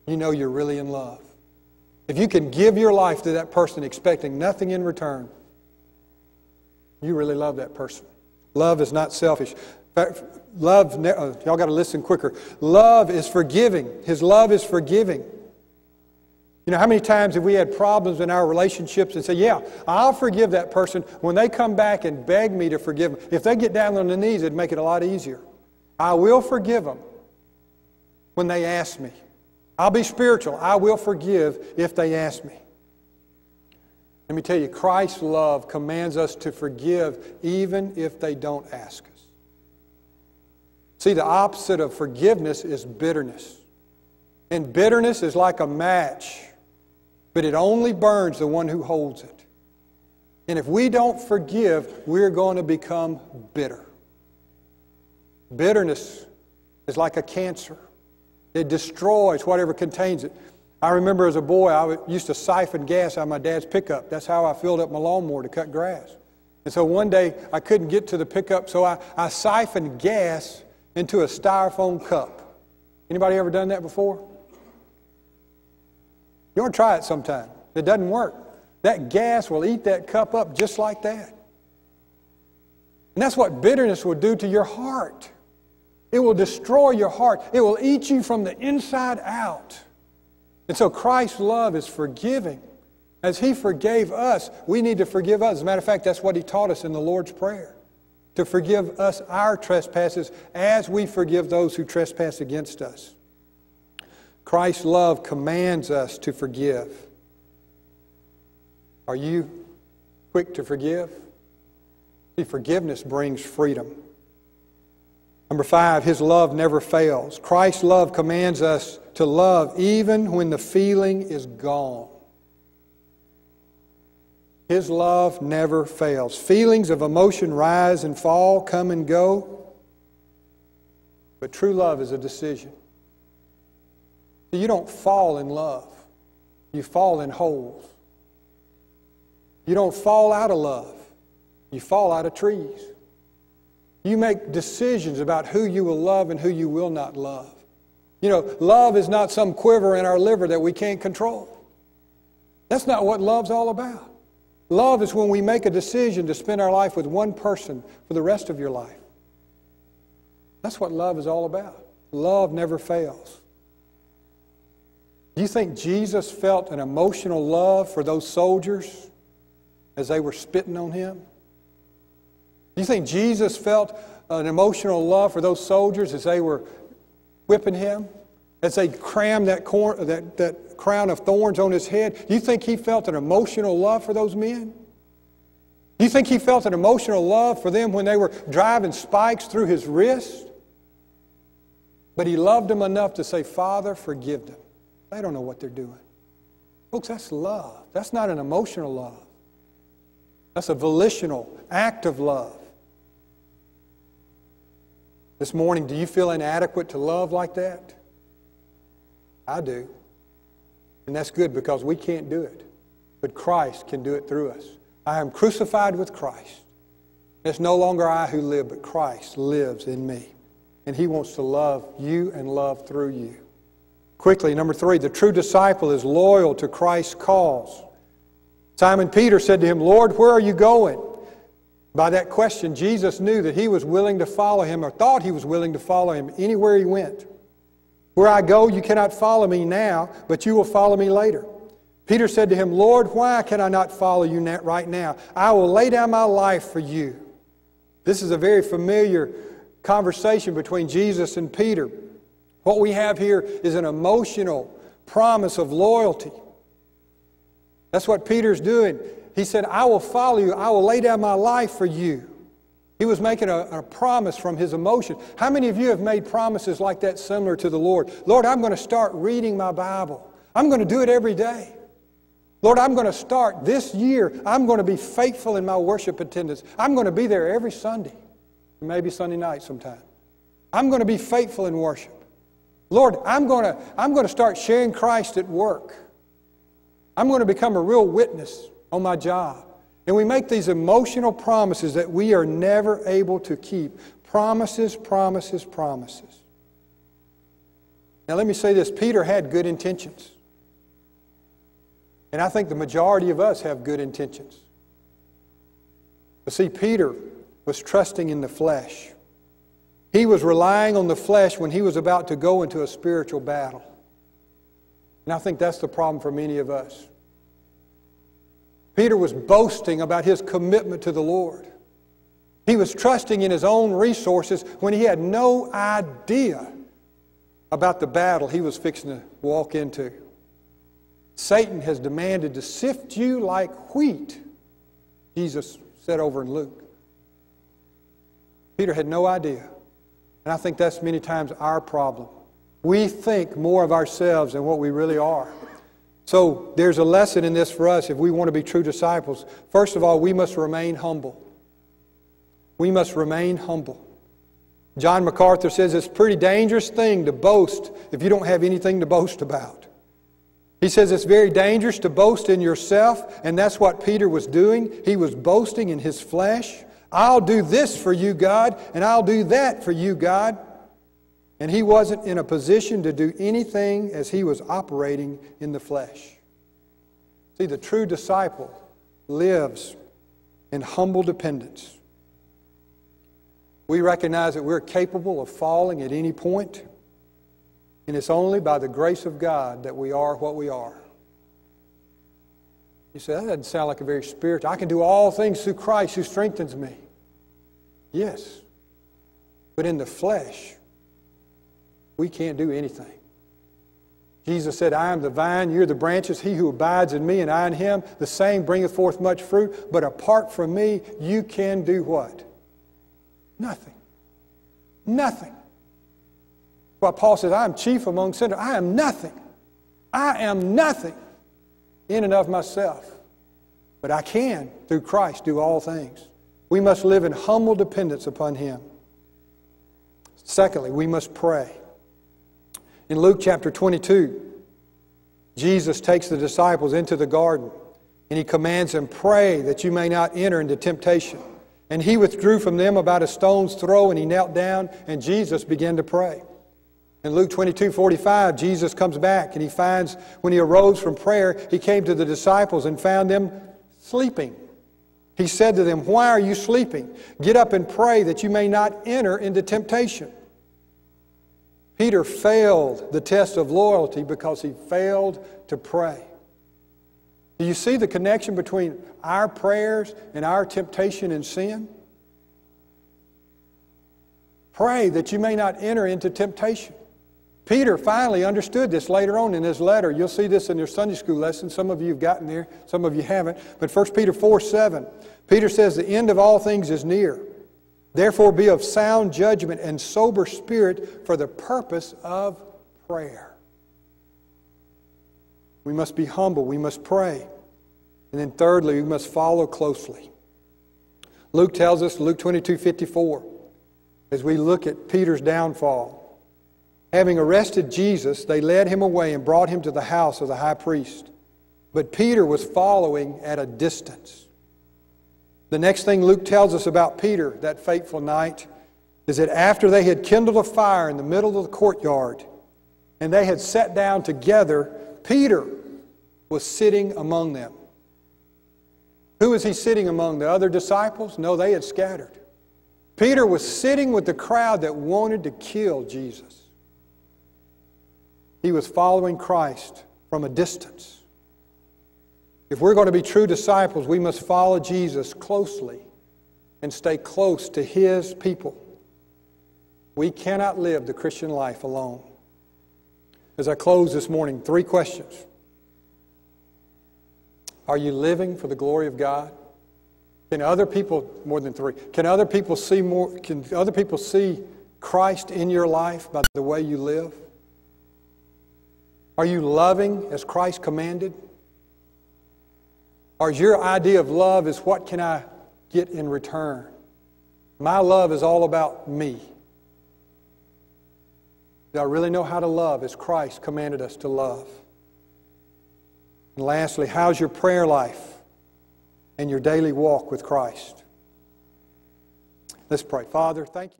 you know you're really in love. If you can give your life to that person expecting nothing in return, you really love that person. Love is not selfish. In fact, love, y'all got to listen quicker. Love is forgiving. His love is forgiving. You know, how many times have we had problems in our relationships and say, yeah, I'll forgive that person when they come back and beg me to forgive them. If they get down on their knees, it'd make it a lot easier. I will forgive them when they ask me. I'll be spiritual. I will forgive if they ask me. Let me tell you, Christ's love commands us to forgive even if they don't ask us. See, the opposite of forgiveness is bitterness. And bitterness is like a match, but it only burns the one who holds it. And if we don't forgive, we're going to become bitter. Bitterness is like a cancer. It destroys whatever contains it. I remember as a boy, I used to siphon gas out of my dad's pickup. That's how I filled up my lawnmower to cut grass. And so one day, I couldn't get to the pickup, so I siphoned gas into a styrofoam cup. Anybody ever done that before? You ought to try it sometime. It doesn't work. That gas will eat that cup up just like that. And that's what bitterness will do to your heart. It will destroy your heart. It will eat you from the inside out. And so Christ's love is forgiving. As He forgave us, we need to forgive others. As a matter of fact, that's what He taught us in the Lord's Prayer. To forgive us our trespasses as we forgive those who trespass against us. Christ's love commands us to forgive. Are you quick to forgive? See, forgiveness brings freedom. Number 5, His love never fails. Christ's love commands us to love even when the feeling is gone. His love never fails. Feelings of emotion rise and fall, come and go. But true love is a decision. You don't fall in love. You fall in holes. You don't fall out of love. You fall out of trees. You make decisions about who you will love and who you will not love. You know, love is not some quiver in our liver that we can't control. That's not what love's all about. Love is when we make a decision to spend our life with one person for the rest of your life. That's what love is all about. Love never fails. Do you think Jesus felt an emotional love for those soldiers as they were spitting on Him? Do you think Jesus felt an emotional love for those soldiers as they were whipping Him? As they crammed that crown of thorns on His head? Do you think He felt an emotional love for those men? Do you think He felt an emotional love for them when they were driving spikes through His wrist? But He loved them enough to say, Father, forgive them. They don't know what they're doing. Folks, that's love. That's not an emotional love. That's a volitional act of love. This morning, do you feel inadequate to love like that? I do. And that's good because we can't do it. But Christ can do it through us. I am crucified with Christ. It's no longer I who live, but Christ lives in me. And He wants to love you and love through you. Quickly, number 3, the true disciple is loyal to Christ's cause. Simon Peter said to Him, Lord, where are you going? By that question, Jesus knew that He was willing to follow Him, or thought He was willing to follow Him anywhere He went. Where I go, you cannot follow me now, but you will follow me later. Peter said to Him, Lord, why can I not follow you right now? I will lay down my life for you. This is a very familiar conversation between Jesus and Peter. What we have here is an emotional promise of loyalty. That's what Peter's doing. He said, I will follow you. I will lay down my life for you. He was making a promise from his emotion. How many of you have made promises like that similar to the Lord? Lord, I'm going to start reading my Bible. I'm going to do it every day. Lord, I'm going to start this year. I'm going to be faithful in my worship attendance. I'm going to be there every Sunday, maybe Sunday night sometime. I'm going to be faithful in worship. Lord, I'm going to start sharing Christ at work. I'm going to become a real witness on my job. And we make these emotional promises that we are never able to keep. Promises, promises, promises. Now let me say this, Peter had good intentions. And I think the majority of us have good intentions. But see, Peter was trusting in the flesh. He was relying on the flesh when he was about to go into a spiritual battle. And I think that's the problem for many of us. Peter was boasting about his commitment to the Lord. He was trusting in his own resources when he had no idea about the battle he was fixing to walk into. Satan has demanded to sift you like wheat, Jesus said over in Luke. Peter had no idea. And I think that's many times our problem. We think more of ourselves than what we really are. So there's a lesson in this for us if we want to be true disciples. First of all, we must remain humble. We must remain humble. John MacArthur says it's a pretty dangerous thing to boast if you don't have anything to boast about. He says it's very dangerous to boast in yourself, and that's what Peter was doing. He was boasting in his flesh. I'll do this for you, God, and I'll do that for you, God. And he wasn't in a position to do anything as he was operating in the flesh. See, the true disciple lives in humble dependence. We recognize that we're capable of falling at any point, and it's only by the grace of God that we are what we are. You say, that doesn't sound like a very spiritual. I can do all things through Christ who strengthens me. Yes, but in the flesh, we can't do anything. Jesus said, I am the vine, you're the branches. He who abides in me and I in him, the same bringeth forth much fruit. But apart from me, you can do what? Nothing. Nothing. Well, Paul says, I am chief among sinners. I am nothing. I am nothing in and of myself. But I can, through Christ, do all things. We must live in humble dependence upon him. Secondly, we must pray. In Luke chapter 22, Jesus takes the disciples into the garden and he commands them, pray that you may not enter into temptation. And he withdrew from them about a stone's throw and he knelt down and Jesus began to pray. In Luke 22:45, Jesus comes back and he finds when he arose from prayer, he came to the disciples and found them sleeping. He said to them, why are you sleeping? Get up and pray that you may not enter into temptation. Peter failed the test of loyalty because he failed to pray. Do you see the connection between our prayers and our temptation and sin? Pray that you may not enter into temptation. Peter finally understood this later on in his letter. You'll see this in your Sunday school lesson. Some of you have gotten there, some of you haven't. But 1 Peter 4:7, Peter says, the end of all things is near. Therefore be of sound judgment and sober spirit for the purpose of prayer. We must be humble. We must pray. And then thirdly, we must follow closely. Luke tells us, Luke 22:54, as we look at Peter's downfall, having arrested Jesus, they led him away and brought him to the house of the high priest. But Peter was following at a distance. The next thing Luke tells us about Peter that fateful night is that after they had kindled a fire in the middle of the courtyard and they had sat down together, Peter was sitting among them. Who was he sitting among? The other disciples? No, they had scattered. Peter was sitting with the crowd that wanted to kill Jesus. He was following Christ from a distance. If we're going to be true disciples, we must follow Jesus closely and stay close to his people. We cannot live the Christian life alone. As I close this morning, 3 questions. Are you living for the glory of God? Can other people, more than 3, can other people see Christ in your life by the way you live? Are you loving as Christ commanded? Or is your idea of love is what can I get in return? My love is all about me. Do I really know how to love as Christ commanded us to love? And lastly, how's your prayer life and your daily walk with Christ? Let's pray. Father, thank you.